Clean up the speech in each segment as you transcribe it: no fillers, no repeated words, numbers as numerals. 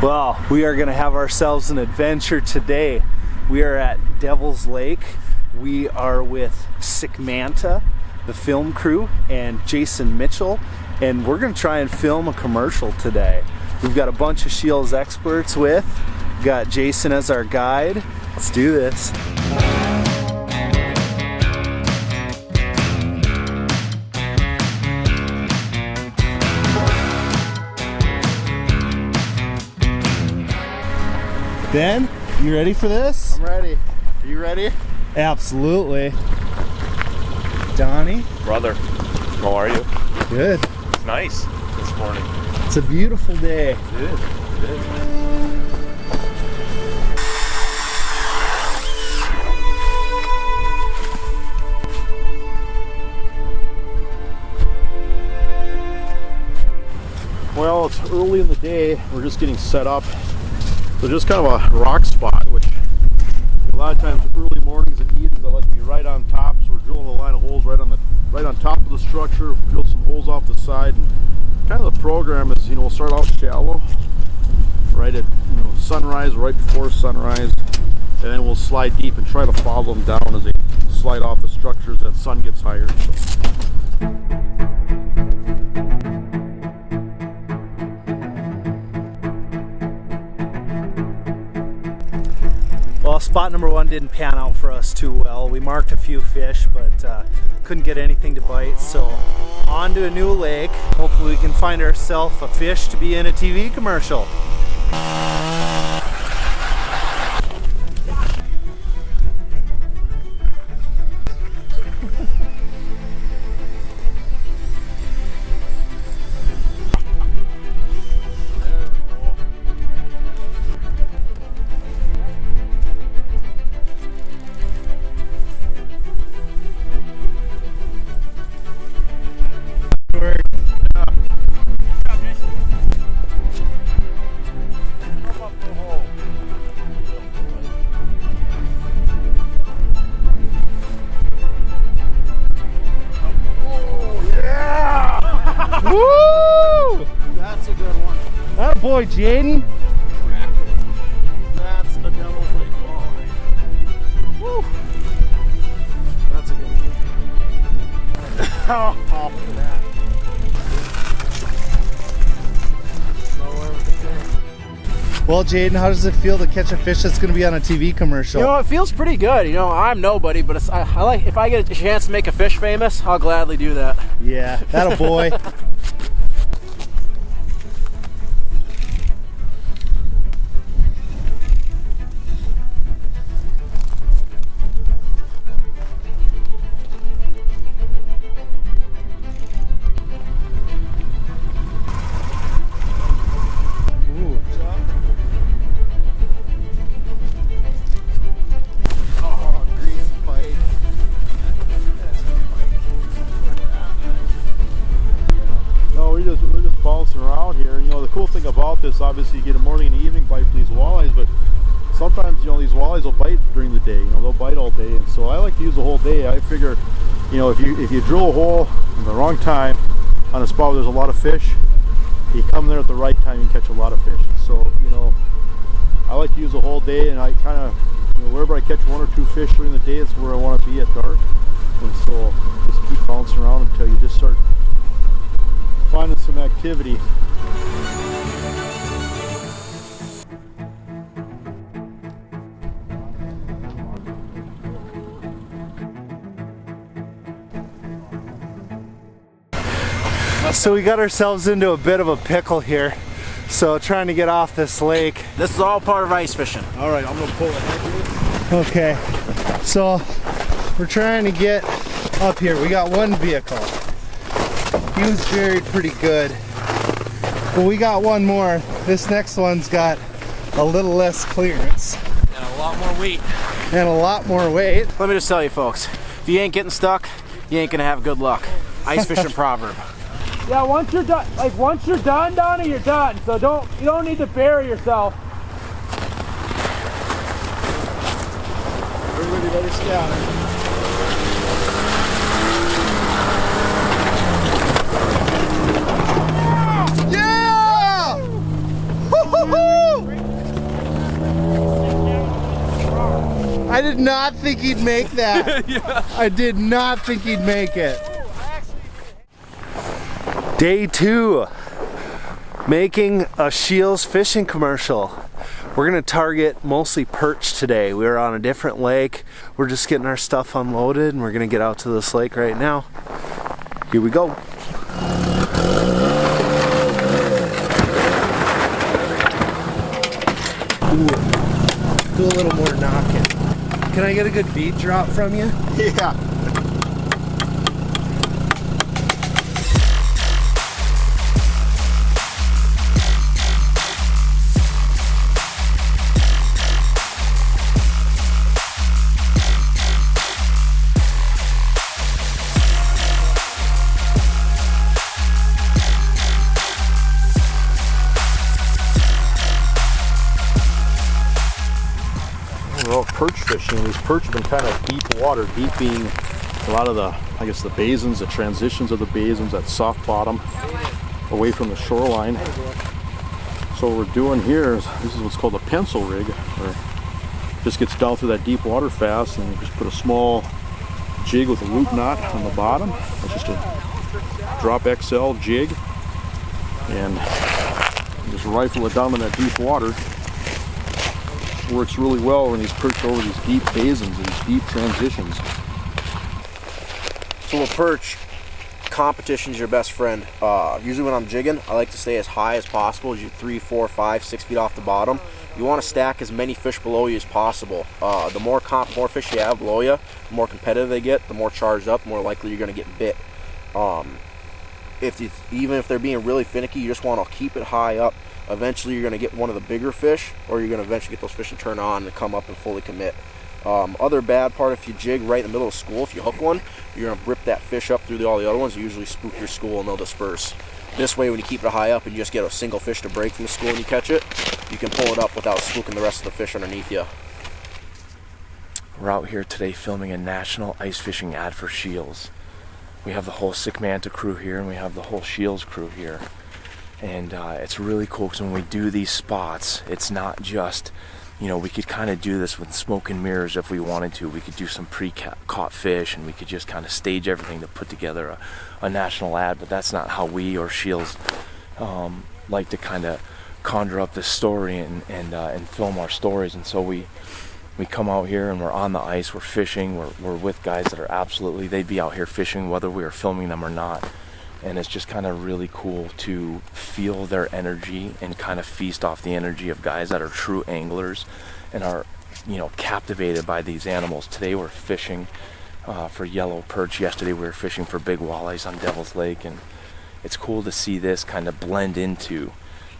Well, we are gonna have ourselves an adventure today. We are at Devil's Lake. We are with Sickmanta, the film crew, and Jason Mitchell, and we're gonna try and film a commercial today. We've got a bunch of SCHEELS experts with. We've got Jason as our guide. Let's do this. Ben, you ready for this? I'm ready. Are you ready? Absolutely. Donnie? Brother, how are you? Good. It's nice this morning. It's a beautiful day. It is. It is. Well, it's early in the day. We're just getting set up. So just kind of a rock spot, which a lot of times early mornings and evenings I like to be right on top. So we're drilling a line of holes right on top of the structure. Drill some holes off the side, and kind of the program is, we'll start out shallow, right at sunrise, right before sunrise, and then we'll slide deep and try to follow them down as they slide off the structures as the sun gets higher. Well, spot number one didn't pan out for us too well. We marked a few fish, but couldn't get anything to bite. So on to a new lake. Hopefully we can find ourselves a fish to be in a TV commercial. Woo! That's a good one. That boy, Jaden. That's a Devil's Lake walleye. Woo! That's a good one. Oh, look at that. Well, Jaden, how does it feel to catch a fish that's going to be on a TV commercial? It feels pretty good. I'm nobody, but I like, if I get a chance to make a fish famous, I'll gladly do that. Yeah, that a boy. We're just bouncing around here, and the cool thing about this, obviously you get a morning and evening bite for these walleyes, but sometimes these walleyes will bite during the day. They'll bite all day, and so I like to use the whole day. I figure if you drill a hole in the wrong time on a spot where there's a lot of fish, you come there at the right time, you can catch a lot of fish. So I like to use the whole day, and I kind of wherever I catch one or two fish during the day, that's where I want to be at dark. And so just keep bouncing around until you just start finding some activity. So we got ourselves into a bit of a pickle here. So trying to get off this lake. This is all part of ice fishing. All right, I'm gonna pull ahead here. Okay, so we're trying to get up here. We got one vehicle. He was buried pretty good. But we got one more. This next one's got a little less clearance. And a lot more weight. And a lot more weight. Let me just tell you folks, if you ain't getting stuck, you ain't gonna have good luck. Ice fishing proverb. Yeah, once you're done, Donnie, you're done. So you don't need to bury yourself. Everybody better scatter. Yeah! Woo-hoo-hoo! did not think he'd make that. Yeah. I did not think he'd make it. Day 2, making a SCHEELS fishing commercial. We're gonna target mostly perch today. We're on a different lake. We're just getting our stuff unloaded and we're gonna get out to this lake right now. Here we go. Ooh, do a little more knocking. Can I get a good beat drop from you? Yeah. Perch fishing. These perch have been kind of deep water, deep being a lot of the, I guess, the basins, the transitions of the basins, that soft bottom away from the shoreline. So what we're doing here is, this is what's called a pencil rig, where it just gets down through that deep water fast, and you just put a small jig with a loop knot on the bottom. It's just a drop XL jig, and you just rifle it down in that deep water. Works really well when he's perched over these deep basins, these deep transitions. So with perch, competition's your best friend. Usually when I'm jigging, I like to stay as high as possible, as you 3, 4, 5, 6 feet off the bottom. You want to stack as many fish below you as possible. The more fish you have below you, the more competitive they get, the more charged up, the more likely you're going to get bit. Even if they're being really finicky, you just want to keep it high up. Eventually you're going to get one of the bigger fish, or you're going to eventually get those fish to turn on and come up and fully commit. Other bad part, if you jig right in the middle of school, if you hook one, you're going to rip that fish up through all the other ones. You usually spook your school and they'll disperse. This way, when you keep it high up and you just get a single fish to break from the school and you catch it, you can pull it up without spooking the rest of the fish underneath you. We're out here today filming a national ice fishing ad for SCHEELS. We have the whole SCManta crew here and we have the whole SCHEELS crew here. And it's really cool because when we do these spots, it's not just, you know, we could kind of do this with smoke and mirrors if we wanted to. We could do some pre-caught fish and we could just kind of stage everything to put together a national ad, but that's not how we or SCHEELS like to kind of conjure up this story and film our stories. And so we come out here and we're on the ice, we're fishing, we're with guys that are absolutely, they'd be out here fishing whether we are filming them or not. And it's just kind of really cool to feel their energy and kind of feast off the energy of guys that are true anglers and are, you know, captivated by these animals. Today we're fishing for yellow perch. Yesterday we were fishing for big walleyes on Devil's Lake, and it's cool to see this kind of blend into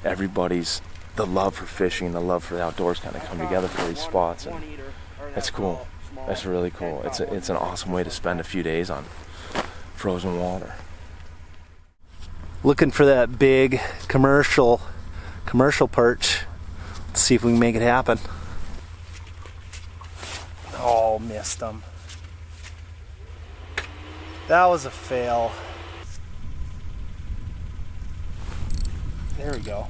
everybody's, the love for fishing, the love for the outdoors kind of come together for these spots, and it's cool. It's really cool. It's an awesome way to spend a few days on frozen water. Looking for that big commercial perch. Let's see if we can make it happen. Oh, missed him. That was a fail. There we go.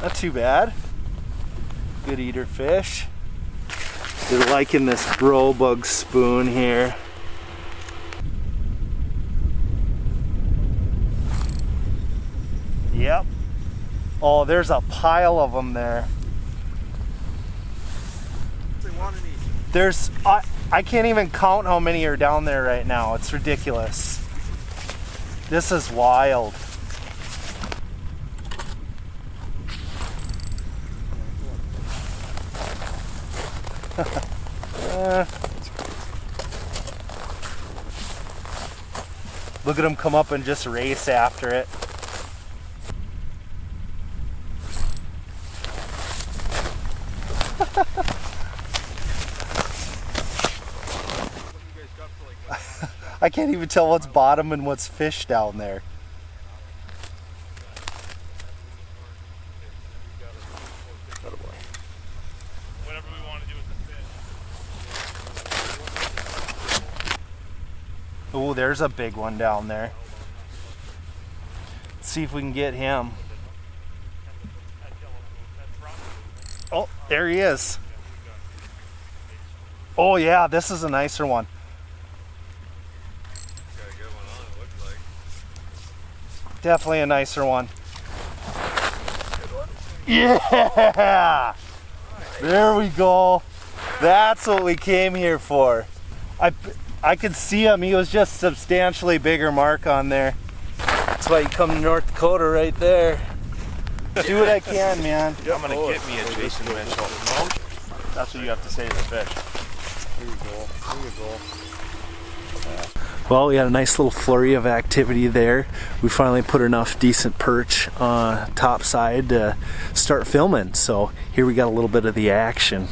Not too bad. Good eater fish. They're liking this bro bug spoon here. Yep. Oh, there's a pile of them there. There's, I can't even count how many are down there right now. It's ridiculous. This is wild. Look at them come up and just race after it. I can't even tell what's bottom and what's fish down there. Whatever we want to do with the fish. Oh, there's a big one down there. Let's see if we can get him. Oh, there he is. Oh yeah, this is a nicer one. Definitely a nicer one. Yeah! There we go. That's what we came here for. I could see him. He was just substantially bigger mark on there. That's why you come to North Dakota right there. Do what I can, man. I'm gonna get me a Jason Mitchell. That's what you have to say to the fish. Here you go. Here you go. Well, we had a nice little flurry of activity there. We finally put enough decent perch top side to start filming. So here we got a little bit of the action.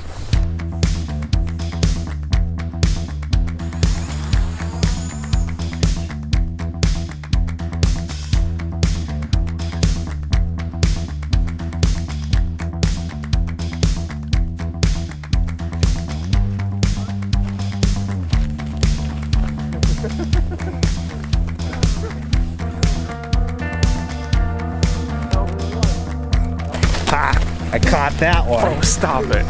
Ha! I caught that one. Oh, stop it.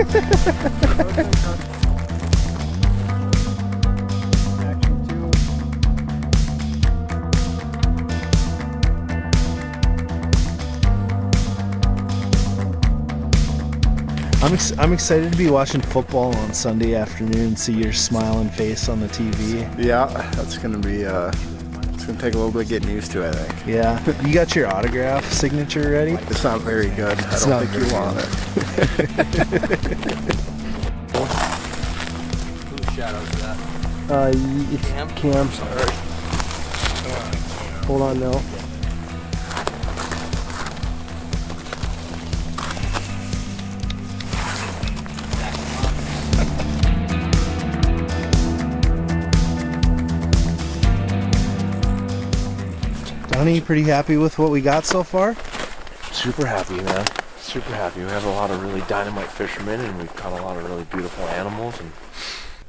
I'm excited to be watching football on Sunday afternoon and see your smiling face on the TV. Yeah, that's gonna be it's gonna take a little bit getting used to, I think. Yeah. You got your autograph signature ready? It's not very good. I don't think you want it. Whose shadow is that? It's Cam. Sorry. Hold on now. Donnie, pretty happy with what we got so far? Super happy, man. Super happy. We have a lot of really dynamite fishermen, and we've caught a lot of really beautiful animals, and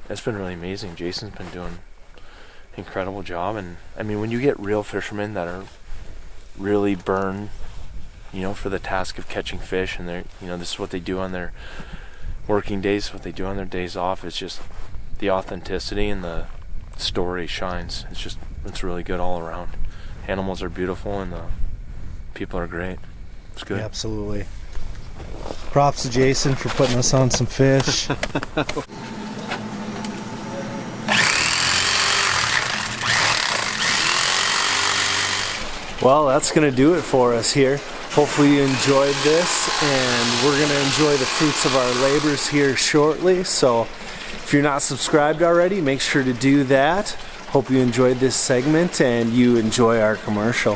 it's been really amazing. Jason's been doing an incredible job, and I mean, when you get real fishermen that are really burned, you know, for the task of catching fish, and they're, you know, this is what they do on their working days, what they do on their days off, it's just the authenticity and the story shines. It's really good all around. Animals are beautiful, and the people are great. It's good. Yeah, absolutely. Props to Jason for putting us on some fish. Well, that's going to do it for us here. Hopefully you enjoyed this, and we're going to enjoy the fruits of our labors here shortly. So if you're not subscribed already, make sure to do that. Hope you enjoyed this segment and you enjoy our commercial.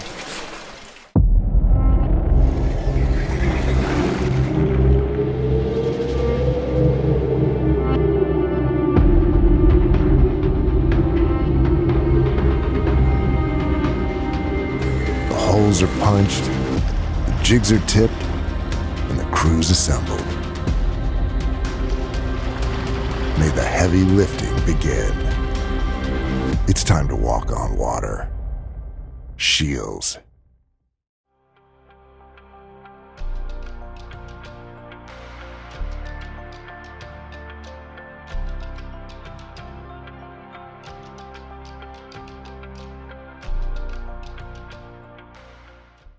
The holes are punched, the jigs are tipped, and the crew's assembled. May the heavy lifting begin. It's time to walk on water. SCHEELS.